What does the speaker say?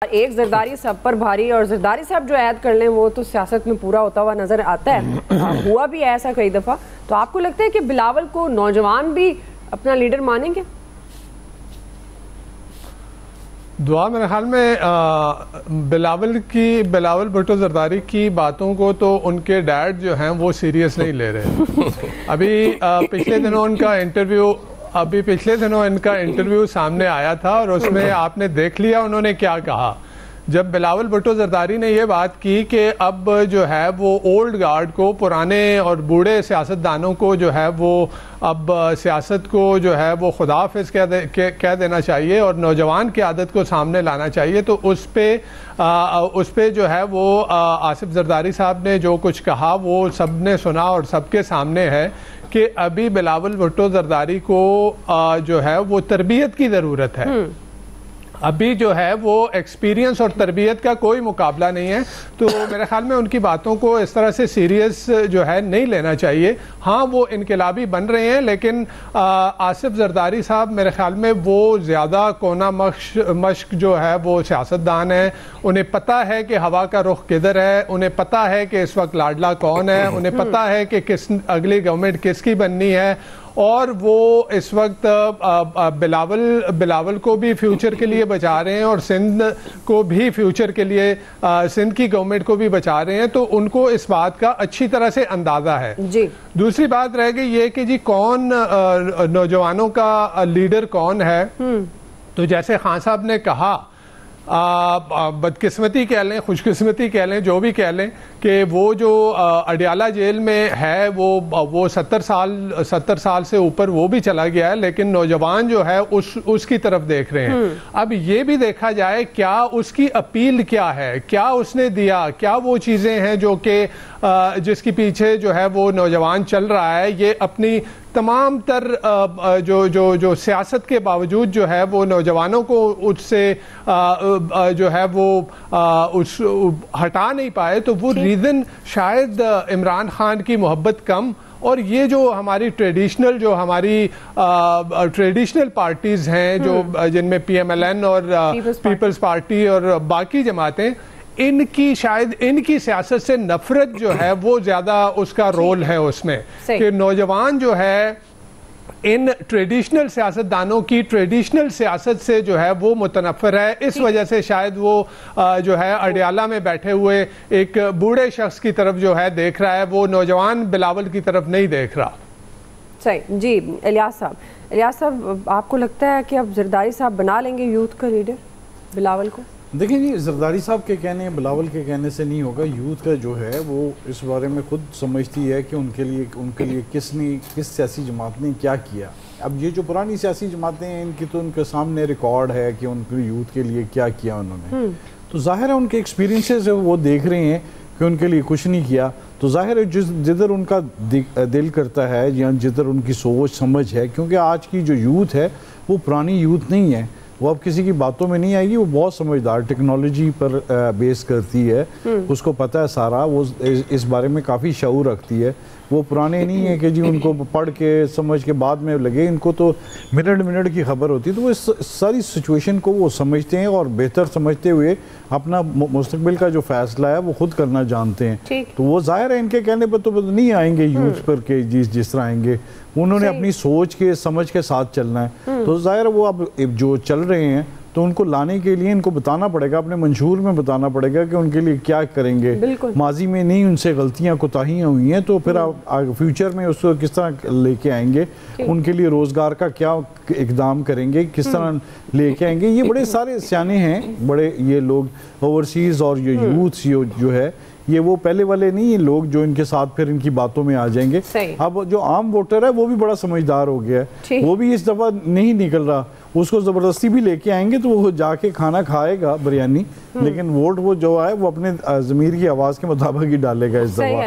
एक जरदारी सब पर भारी और जरदारी साहब जो ऐड कर लें वो तो सियासत में पूरा होता हुआ नजर आता है। हुआ भी ऐसा कई दफ़ा। तो आपको लगता है कि बिलावल को नौजवान भी अपना लीडर मानेंगे? दुआ मेरे ख्याल में बिलावल भुट्टो जरदारी की बातों को तो उनके डैड जो हैं वो सीरियस नहीं ले रहे। पिछले दिनों इनका इंटरव्यू सामने आया था और उसमें आपने देख लिया उन्होंने क्या कहा। जब बिलावल भुट्टो जरदारी ने ये बात की कि अब जो है वो ओल्ड गार्ड को, पुराने और बूढ़े सियासतदानों को जो है वो अब सियासत को जो है वो खुदाफिज कह देना चाहिए और नौजवान की आदत को सामने लाना चाहिए, तो उस पे जो है वो आसिफ जरदारी साहब ने जो कुछ कहा वो सब ने सुना और सबके सामने है कि अभी बिलावल भुट्टो जरदारी को जो है वो तरबियत की ज़रूरत है। अभी जो है वो एक्सपीरियंस और तरबियत का कोई मुकाबला नहीं है। तो मेरे ख्याल में उनकी बातों को इस तरह से सीरियस जो है नहीं लेना चाहिए। हाँ, वो इनकलाबी बन रहे हैं, लेकिन आसिफ जरदारी साहब मेरे ख्याल में वो ज़्यादा कोना मश्क जो है वो सियासतदान है। उन्हें पता है कि हवा का रुख किधर है, उन्हें पता है कि इस वक्त लाडला कौन है, उन्हें पता है कि अगली गवर्नमेंट किसकी बननी है, और वो इस वक्त बिलावल को भी फ्यूचर के लिए बचा रहे हैं और सिंध को भी फ्यूचर के लिए सिंध की गवर्नमेंट को भी बचा रहे हैं। तो उनको इस बात का अच्छी तरह से अंदाजा है जी। दूसरी बात रह गई ये कि जी कौन नौजवानों का लीडर कौन है। तो जैसे खान साहब ने कहा, बदकिस्मती कह लें, खुशकिस्मती कह लें, जो भी कह लें, कि वो जो अडियाला जेल में है वो 70 साल से ऊपर वो भी चला गया है, लेकिन नौजवान जो है उसकी तरफ देख रहे हैं। अब ये भी देखा जाए क्या उसकी अपील क्या है, क्या उसने दिया, क्या वो चीज़ें हैं जो कि जिसके पीछे जो है वो नौजवान चल रहा है। ये अपनी तमाम तर जो सियासत के बावजूद जो है वो नौजवानों को उससे जो है वो हटा नहीं पाए। तो वो रीज़न शायद इमरान खान की मोहब्बत कम और ये जो हमारी ट्रेडिशनल पार्टीज़ हैं जो जिनमें PMLN और पीपल्स पार्टी और बाकी जमातें, इनकी सियासत से नफरत जो है वो ज़्यादा उसका रोल है उसमें, कि नौजवान जो है इन ट्रेडिशनल सियासतदानों की ट्रेडिशनल सियासत से जो है वो मुतनफ़र है। इस वजह से शायद वो जो है अडियाला में बैठे हुए एक बूढ़े शख्स की तरफ जो है देख रहा है, वो नौजवान बिलावल की तरफ नहीं देख रहा। सही जी। इलियास साहब आपको लगता है कि अब जरदारी साहब बना लेंगे यूथ का लीडर बिलावल को? देखिए जी, जरदारी साहब के कहने, बिलावल के कहने से नहीं होगा। यूथ का जो है वो इस बारे में खुद समझती है कि उनके लिए किस सियासी जमात ने क्या किया। अब ये जो पुरानी सियासी जमातें हैं इनकी तो उनके सामने रिकॉर्ड है कि उनके यूथ के लिए क्या किया उन्होंने। तो जाहिर है उनके एक्सपीरियंसेस वो देख रहे हैं कि उनके लिए कुछ नहीं किया। तो जाहिर है जिधर उनका दिल करता है या जिधर उनकी सोच समझ है, क्योंकि आज की जो यूथ है वो पुरानी यूथ नहीं है, वो अब किसी की बातों में नहीं आएगी। वो बहुत समझदार, टेक्नोलॉजी पर बेस करती है, उसको पता है सारा, वो इस बारे में काफ़ी शऊर रखती है। वो पुराने नहीं है कि जी उनको पढ़ के समझ के बाद में लगे, इनको तो मिनट की खबर होती है। तो वो इस सारी सिचुएशन को वो समझते हैं और बेहतर समझते हुए अपना मुस्तकबिल का जो फैसला है वो खुद करना जानते हैं। तो वो जाहिर है इनके कहने पर तो नहीं आएंगे यूथ पर के जिस तरह आएंगे, उन्होंने अपनी सोच के समझ के साथ चलना है। तो जाहिर है वो अब जो चल रहे हैं तो उनको लाने के लिए इनको बताना पड़ेगा, अपने मंशूर में बताना पड़ेगा कि उनके लिए क्या करेंगे। माजी में नहीं उनसे गलतियां कोताहियां हुई हैं, तो फिर आप फ्यूचर में उसको किस तरह लेके आएंगे, उनके लिए रोज़गार का क्या इकदाम करेंगे, किस तरह लेके आएंगे। ये बड़े सारे सियाने हैं, बड़े ये लोग ओवरसीज़ और ये यूथ जो है ये वो पहले वाले नहीं है लोग जो इनके साथ फिर इनकी बातों में आ जाएंगे। अब जो आम वोटर है वो भी बड़ा समझदार हो गया है, वो भी इस दफ़ा नहीं निकल रहा। उसको ज़बरदस्ती भी लेके आएंगे तो वो जाके खाना खाएगा बिरयानी, लेकिन वोट वो जो है वो अपने ज़मीर की आवाज़ के मुताबिक ही डालेगा इस दफ़ा।